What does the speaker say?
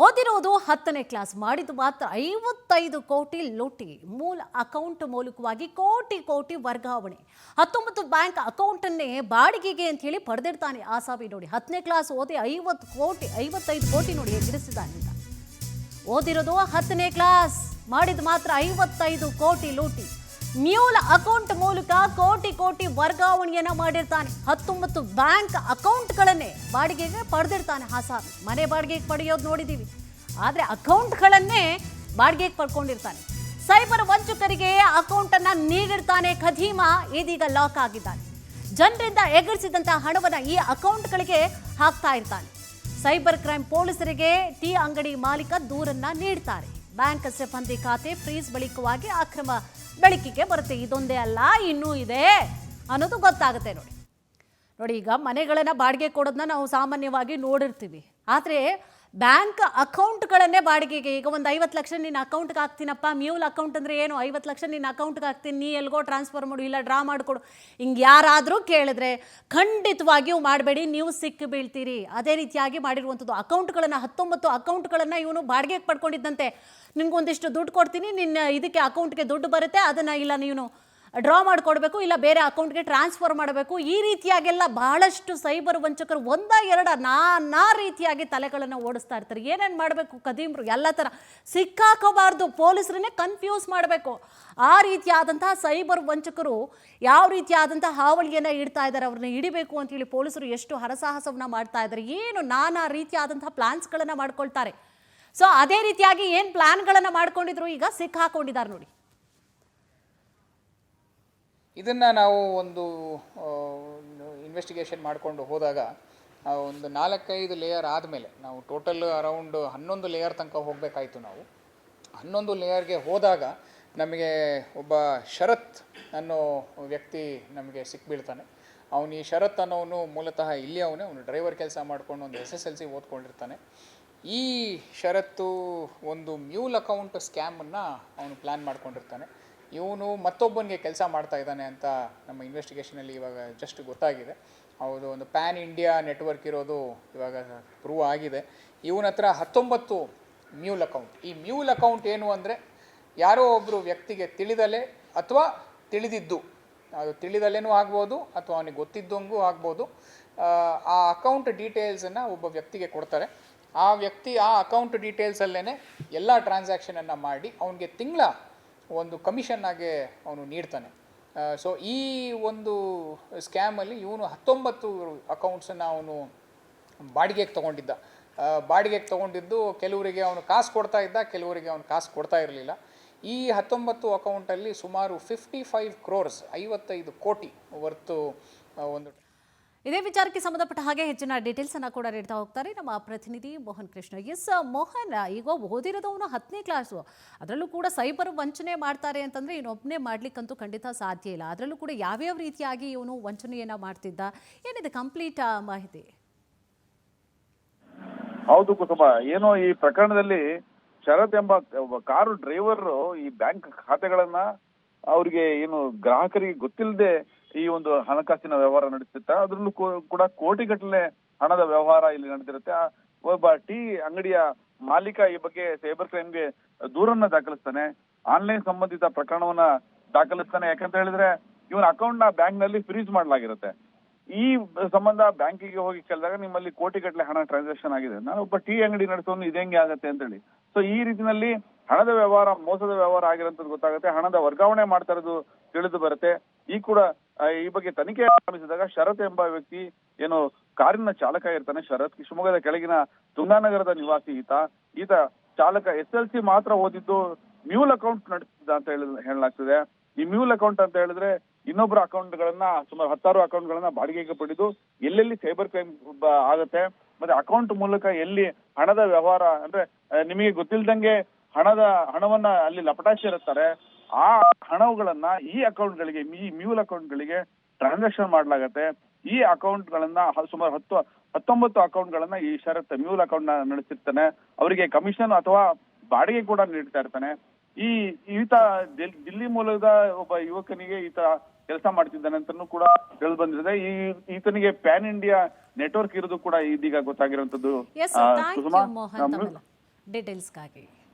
ಓದಿರೋದು 10ನೇ ಕ್ಲಾಸ್, ಮಾಡಿದ್ದು ಮಾತ್ರ 55 ಕೋಟಿ ಲೂಟಿ. ಮೂಲ ಅಕೌಂಟ್ ಮೂಲಕವಾಗಿ ಕೋಟಿ ಕೋಟಿ ವರ್ಗಾವಣೆ. 19 ಬ್ಯಾಂಕ್ ಅಕೌಂಟ್ ಅನ್ನೇ ಬಾಡಿಗೆಗೆ ಅಂತ ಹೇಳಿ ಪಡೆದಿರ್ತಾನೆ ಆಸಾಮಿ. ನೋಡಿ, 10ನೇ ಕ್ಲಾಸ್ ಓದಿ 55 ಕೋಟಿ ನೋಡಿ ಎದುರಿಸಿದ್ದಾನೆ. ಓದಿರೋದು 10ನೇ ಕ್ಲಾಸ್, ಮಾಡಿದ್ದು ಮಾತ್ರ 55 ಕೋಟಿ ಲೂಟಿ. ಮೂಲ ಅಕೌಂಟ್ ಮೂಲಕ ಕೋಟಿ ಕೋಟಿ ವರ್ಗಾವಣೆಯನ್ನ ಮಾಡಿರ್ತಾನೆ. 19 ಬ್ಯಾಂಕ್ ಅಕೌಂಟ್ಗಳನ್ನೇ ಬಾಡಿಗೆಗೆ ಪಡೆದಿರ್ತಾನೆ ಆಸಾಮಿ. ಮನೆ ಬಾಡಿಗೆಗೆ ಪಡೆಯೋದು ನೋಡಿದೀವಿ, ಆದ್ರೆ ಅಕೌಂಟ್ಗಳನ್ನೇ ಬಾಡಿಗೆಗೆ ಪಡ್ಕೊಂಡಿರ್ತಾನೆ. ಸೈಬರ್ ವಂಚಕರಿಗೆ ಅಕೌಂಟ್ ಅನ್ನ ನೀಡಿರ್ತಾನೆ ಖದೀಮ. ಇದೀಗ ಲಾಕ್ ಆಗಿದ್ದಾನೆ. ಜನರಿಂದ ಎಗರಿಸಿದಂತಹ ಹಣವನ್ನ ಈ ಅಕೌಂಟ್ಗಳಿಗೆ ಹಾಕ್ತಾ ಇರ್ತಾನೆ. ಸೈಬರ್ ಕ್ರೈಮ್ ಪೊಲೀಸರಿಗೆ ಟೀ ಅಂಗಡಿ ಮಾಲೀಕ ದೂರನ್ನ ನೀಡ್ತಾರೆ. ಬ್ಯಾಂಕ್ ಸಿಬ್ಬಂದಿ ಖಾತೆ ಫ್ರೀಸ್ ಬಳಿಕವಾಗಿ ಅಕ್ರಮ ಬೆಳಕಿಗೆ ಬರುತ್ತೆ. ಇದೊಂದೇ ಅಲ್ಲ, ಇನ್ನೂ ಇದೆ ಅನ್ನೋದು ಗೊತ್ತಾಗುತ್ತೆ. ನೋಡಿ, ಈಗ ಮನೆಗಳನ್ನ ಬಾಡಿಗೆ ಕೊಡೋದನ್ನ ನಾವು ಸಾಮಾನ್ಯವಾಗಿ ನೋಡಿರ್ತೀವಿ. ಆದರೆ ಬ್ಯಾಂಕ್ ಅಕೌಂಟ್ಗಳನ್ನೇ ಬಾಡಿಗೆಗೆ, ಈಗ ಒಂದು 50 ಲಕ್ಷ ನಿನ್ನ ಅಕೌಂಟ್ಗೆ ಹಾಕ್ತೀನಪ್ಪ. ಮ್ಯೂಲ್ ಅಕೌಂಟ್ ಅಂದರೆ ಏನು? 50 ಲಕ್ಷ ನಿನ್ನ ಅಕೌಂಟ್ಗೆ ಹಾಕ್ತೀನಿ, ನೀ ಎಲ್ಗೋ ಟ್ರಾನ್ಸ್ಫರ್ ಮಾಡು, ಇಲ್ಲ ಡ್ರಾ ಮಾಡಿಕೊಡು. ಹಿಂಗೆ ಯಾರಾದರೂ ಕೇಳಿದ್ರೆ ಖಂಡಿತವಾಗಿಯೂ ಮಾಡಬೇಡಿ, ನೀವು ಸಿಕ್ಕಿ ಬೀಳ್ತೀರಿ. ಅದೇ ರೀತಿಯಾಗಿ ಮಾಡಿರುವಂಥದ್ದು. ಅಕೌಂಟ್ಗಳನ್ನು 19 ಅಕೌಂಟ್ಗಳನ್ನು ಇವನು ಬಾಡಿಗೆಗೆ ಪಡ್ಕೊಂಡಿದ್ದಂತೆ. ನಿಮ್ಗೊಂದಿಷ್ಟು ದುಡ್ಡು ಕೊಡ್ತೀನಿ, ನಿನ್ನ ಇದಕ್ಕೆ ಅಕೌಂಟ್ಗೆ ದುಡ್ಡು ಬರುತ್ತೆ, ಅದನ್ನು ಇಲ್ಲ ನೀನು ಡ್ರಾ ಮಾಡಿಕೊಡ್ಬೇಕು, ಇಲ್ಲ ಬೇರೆ ಅಕೌಂಟ್ಗೆ ಟ್ರಾನ್ಸ್ಫರ್ ಮಾಡಬೇಕು. ಈ ರೀತಿಯಾಗೆಲ್ಲ ಬಹಳಷ್ಟು ಸೈಬರ್ ವಂಚಕರು ನಾನಾ ರೀತಿಯಾಗಿ ತಲೆಗಳನ್ನು ಓಡಿಸ್ತಾ ಇರ್ತಾರೆ. ಏನೇನು ಮಾಡಬೇಕು ಕದೀಮ್ರು ಎಲ್ಲ ಥರ ಸಿಕ್ಕಾಕೋಬಾರ್ದು, ಪೊಲೀಸರನ್ನೇ ಕನ್ಫ್ಯೂಸ್ ಮಾಡಬೇಕು. ಆ ರೀತಿಯಾದಂತಹ ಸೈಬರ್ ವಂಚಕರು ಯಾವ ರೀತಿಯಾದಂತಹ ಹಾವಳಿಯನ್ನು ಇಡ್ತಾ ಇದ್ದಾರೆ, ಅವ್ರನ್ನ ಹಿಡಿಬೇಕು ಅಂತೇಳಿ ಪೊಲೀಸರು ಎಷ್ಟು ಹರಸಾಹಸವನ್ನು ಮಾಡ್ತಾ ಇದ್ದಾರೆ. ಏನು ನಾನಾ ರೀತಿಯಾದಂತಹ ಪ್ಲಾನ್ಸ್ಗಳನ್ನು ಮಾಡ್ಕೊಳ್ತಾರೆ. ಸೊ ಅದೇ ರೀತಿಯಾಗಿ ಏನು ಪ್ಲಾನ್ಗಳನ್ನು ಮಾಡ್ಕೊಂಡಿದ್ರು, ಈಗ ಸಿಕ್ಕಾಕೊಂಡಿದ್ದಾರೆ ನೋಡಿ. ಇದನ್ನು ನಾವು ಒಂದು ಇನ್ವೆಸ್ಟಿಗೇಷನ್ ಮಾಡಿಕೊಂಡು ಹೋದಾಗ ಒಂದು 4-5 ಲೇಯರ್ ಆದಮೇಲೆ ನಾವು ಟೋಟಲ್ ಅರೌಂಡ್ 11 ಲೇಯರ್ ತನಕ ಹೋಗಬೇಕಾಯಿತು. ನಾವು 11 ಲೇಯರ್ಗೆ ಹೋದಾಗ ನಮಗೆ ಒಬ್ಬ ಶರತ್ ಅನ್ನೋ ವ್ಯಕ್ತಿ ನಮಗೆ ಸಿಕ್ಬೀಳ್ತಾನೆ. ಅವನು ಈ ಶರತ್ ಅನ್ನೋನು ಮೂಲತಃ ಇಲ್ಲಿ ಅವನು ಡ್ರೈವರ್ ಕೆಲಸ ಮಾಡಿಕೊಂಡು ಒಂದು SSLC ಓದ್ಕೊಂಡಿರ್ತಾನೆ. ಈ ಶರತ್ತು ಒಂದು ಮ್ಯೂಲ್ ಅಕೌಂಟ್ ಸ್ಕ್ಯಾಮನ್ನು ಅವನು ಪ್ಲ್ಯಾನ್ ಮಾಡ್ಕೊಂಡಿರ್ತಾನೆ. ಇವನು ಮತ್ತೊಬ್ಬನಿಗೆ ಕೆಲಸ ಮಾಡ್ತಾ ಇದ್ದಾನೆ ಅಂತ ನಮ್ಮ ಇನ್ವೆಸ್ಟಿಗೇಷನಲ್ಲಿ ಇವಾಗ ಜಸ್ಟ್ ಗೊತ್ತಾಗಿದೆ. ಹೌದು, ಒಂದು ಪ್ಯಾನ್ ಇಂಡಿಯಾ ನೆಟ್ವರ್ಕ್ ಇರೋದು ಇವಾಗ ಪ್ರೂವ್ ಆಗಿದೆ. ಇವನ ಹತ್ರ 19 ಮ್ಯೂಲ್ ಅಕೌಂಟ್. ಈ ಮ್ಯೂಲ್ ಅಕೌಂಟ್ ಏನು ಅಂದರೆ, ಯಾರೋ ಒಬ್ಬರು ವ್ಯಕ್ತಿಗೆ ತಿಳಿದಲೇ ಅಥವಾ ತಿಳಿದಿದ್ದು, ಅದು ತಿಳಿದಲೇನೂ ಆಗ್ಬೋದು ಅಥವಾ ಅವನಿಗೆ ಗೊತ್ತಿದ್ದಂಗೂ ಆಗ್ಬೋದು, ಆ ಅಕೌಂಟ್ ಡೀಟೇಲ್ಸನ್ನು ಒಬ್ಬ ವ್ಯಕ್ತಿಗೆ ಕೊಡ್ತಾರೆ. ಆ ವ್ಯಕ್ತಿ ಆ ಅಕೌಂಟ್ ಡೀಟೇಲ್ಸಲ್ಲೇ ಎಲ್ಲ ಟ್ರಾನ್ಸಾಕ್ಷನನ್ನು ಮಾಡಿ ಅವನಿಗೆ ತಿಂಗಳ ಒಂದು ಕಮಿಷನ್ನಾಗೆ ಅವನು ನೀಡ್ತಾನೆ. ಸೊ ಈ ಒಂದು ಸ್ಕ್ಯಾಮಲ್ಲಿ ಇವನು 19 ಅಕೌಂಟ್ಸನ್ನು ಅವನು ಬಾಡಿಗೆಗೆ ತೊಗೊಂಡಿದ್ದ. ಬಾಡಿಗೆಗೆ ತೊಗೊಂಡಿದ್ದು ಕೆಲವರಿಗೆ ಅವನು ಕಾಸು ಕೊಡ್ತಾ ಇದ್ದ, ಕೆಲವರಿಗೆ ಅವನು ಕಾಸು ಕೊಡ್ತಾ ಇರಲಿಲ್ಲ. ಈ 19 ಅಕೌಂಟಲ್ಲಿ ಸುಮಾರು 55 crores 55 ಕೋಟಿ ವರ್ತು ಒಂದು. ಇದೇ ವಿಚಾರಕ್ಕೆ ಸಂಬಂಧಪಟ್ಟ ಹಾಗೆ ಹೆಚ್ಚಿನ ಡೀಟೇಲ್ಸ್ ಅನ್ನ ಕೂಡ ನೀಡ್ತಾ ಹೋಗ್ತಾರೆ ನಮ್ಮ ಪ್ರತಿನಿಧಿ ಮೋಹನ್ ಕೃಷ್ಣ. ಎಸ್ ಮೋಹನ್, ಈಗ ಓದಿರೋದವನು 10ನೇ ಕ್ಲಾಸು, ಅದರಲ್ಲೂ ಕೂಡ ಸೈಬರ್ ವಂಚನೆ ಮಾಡ್ತಾರೆ ಅಂತಂದ್ರೆ ಇನ್ನೊಬ್ಬನೇ ಮಾಡ್ಲಿಕ್ಕಂತೂ ಖಂಡಿತ ಸಾಧ್ಯ ಇಲ್ಲ. ಅದರಲ್ಲೂ ಕೂಡ ಯಾವ್ಯಾವ ರೀತಿಯಾಗಿ ಇವನು ವಂಚನೆಯನ್ನ ಮಾಡ್ತಿದ್ದ, ಏನಿದೆ ಕಂಪ್ಲೀಟ್ ಮಾಹಿತಿ? ಹೌದು ಕುಸುಮ, ಏನೋ ಈ ಪ್ರಕರಣದಲ್ಲಿ ಶರತ್ ಎಂಬ ಕಾರು ಡ್ರೈವರ್ ಈ ಬ್ಯಾಂಕ್ ಖಾತೆಗಳನ್ನ ಅವ್ರಿಗೆ ಏನು ಗ್ರಾಹಕರಿಗೆ ಗೊತ್ತಿಲ್ಲದೆ ಈ ಒಂದು ಹಣಕಾಸಿನ ವ್ಯವಹಾರ ನಡೆಸುತ್ತ, ಅದ್ರಲ್ಲೂ ಕೂಡ ಕೋಟಿಗಟ್ಟಲೆ ಹಣದ ವ್ಯವಹಾರ ಇಲ್ಲಿ ನಡೆದಿರುತ್ತೆ. ಒಬ್ಬ ಟೀ ಅಂಗಡಿಯ ಮಾಲೀಕ ಈ ಬಗ್ಗೆ ಸೈಬರ್ ಕ್ರೈಮ್ಗೆ ದೂರನ್ನ ದಾಖಲಿಸ್ತಾನೆ. ಆನ್ಲೈನ್ ಸಂಬಂಧಿತ ಪ್ರಕರಣವನ್ನ ದಾಖಲಿಸ್ತಾನೆ. ಯಾಕಂತ ಹೇಳಿದ್ರೆ ಇವನ ಅಕೌಂಟ್ ನ ಬ್ಯಾಂಕ್ ನಲ್ಲಿ ಫ್ರೀಸ್ ಮಾಡಲಾಗಿರುತ್ತೆ. ಈ ಸಂಬಂಧ ಬ್ಯಾಂಕಿಗೆ ಹೋಗಿ ಕೇಳಿದಾಗ ನಿಮ್ಮಲ್ಲಿ ಕೋಟಿಗಟ್ಟಲೆ ಹಣ ಟ್ರಾನ್ಸಾಕ್ಷನ್ ಆಗಿದೆ, ನಾನು ಒಬ್ಬ ಟೀ ಅಂಗಡಿ ನಡೆಸೋನು ಇದೇಂಗೆ ಆಗತ್ತೆ ಅಂತ ಹೇಳಿ. ಸೊ ಈ ರೀತಿನಲ್ಲಿ ಹಣದ ವ್ಯವಹಾರ, ಮೋಸದ ವ್ಯವಹಾರ ಆಗಿರೋಂಥದ್ದು ಗೊತ್ತಾಗುತ್ತೆ. ಹಣದ ವರ್ಗಾವಣೆ ಮಾಡ್ತಾ ಇರೋದು ತಿಳಿದು ಬರುತ್ತೆ. ಈ ಬಗ್ಗೆ ತನಿಖೆ ಆರಂಭಿಸಿದಾಗ ಶರತ್ ಎಂಬ ವ್ಯಕ್ತಿ ಏನು ಕಾರಿನ ಚಾಲಕ ಇರ್ತಾನೆ. ಶರತ್ ಶಿವಮೊಗ್ಗದ ಕೆಳಗಿನ ತುಂಗಾನಗರದ ನಿವಾಸಿ. ಈತ ಚಾಲಕ. SLC ಮಾತ್ರ ಓದಿದ್ದು, ಮ್ಯೂಲ್ ಅಕೌಂಟ್ ನಡೆಸಿದ್ದ ಅಂತ ಹೇಳಲಾಗ್ತದೆ. ಈ ಮ್ಯೂಲ್ ಅಕೌಂಟ್ ಅಂತ ಹೇಳಿದ್ರೆ ಇನ್ನೊಬ್ಬರ ಅಕೌಂಟ್ಗಳನ್ನ, ಸುಮಾರು 16 ಅಕೌಂಟ್ಗಳನ್ನ ಬಾಡಿಗೆಗೆ ಪಡೆದು ಎಲ್ಲೆಲ್ಲಿ ಸೈಬರ್ ಕ್ರೈಮ್ ಆಗತ್ತೆ, ಮತ್ತೆ ಅಕೌಂಟ್ ಮೂಲಕ ಎಲ್ಲಿ ಹಣದ ವ್ಯವಹಾರ ಅಂದ್ರೆ ನಿಮಗೆ ಗೊತ್ತಿಲ್ದಂಗೆ ಹಣವನ್ನ ಅಲ್ಲಿ ಲಪಟಾಯಿಸಿ ಇರುತ್ತಾರೆ. ಆ ಹಣಗಳನ್ನ ಈ ಅಕೌಂಟ್ಗಳಿಗೆ, ಈ ಮ್ಯೂಲ್ ಅಕೌಂಟ್ಗಳಿಗೆ ಟ್ರಾನ್ಸಾಕ್ಷನ್ ಮಾಡ್ಲಾಗತ್ತೆ. ಈ ಅಕೌಂಟ್ಗಳನ್ನ ಸುಮಾರು 19 ಅಕೌಂಟ್ಗಳನ್ನ ಈ ಶರತ್ ಮ್ಯೂಲ್ ಅಕೌಂಟ್ ನ ನಡೆಸಿರ್ತಾನೆ. ಅವರಿಗೆ ಕಮಿಷನ್ ಅಥವಾ ಬಾಡಿಗೆ ಕೂಡ ನೀಡ್ತಾ ಇರ್ತಾನೆ. ಈತ ದಿಲ್ಲಿ ಮೂಲದ ಒಬ್ಬ ಯುವಕನಿಗೆ ಈತ ಕೆಲಸ ಮಾಡ್ತಿದ್ದಾನೆ ಅಂತಾನು ಕೂಡ ತಿಳಿದು ಬಂದಿದೆ. ಈತನಿಗೆ ಪ್ಯಾನ್ ಇಂಡಿಯಾ ನೆಟ್ವರ್ಕ್ ಇರೋದು ಕೂಡ ಇದೀಗ ಗೊತ್ತಾಗಿರುವಂತದ್ದು. ಡೀಟೇಲ್ಸ್ಗಾಗಿ.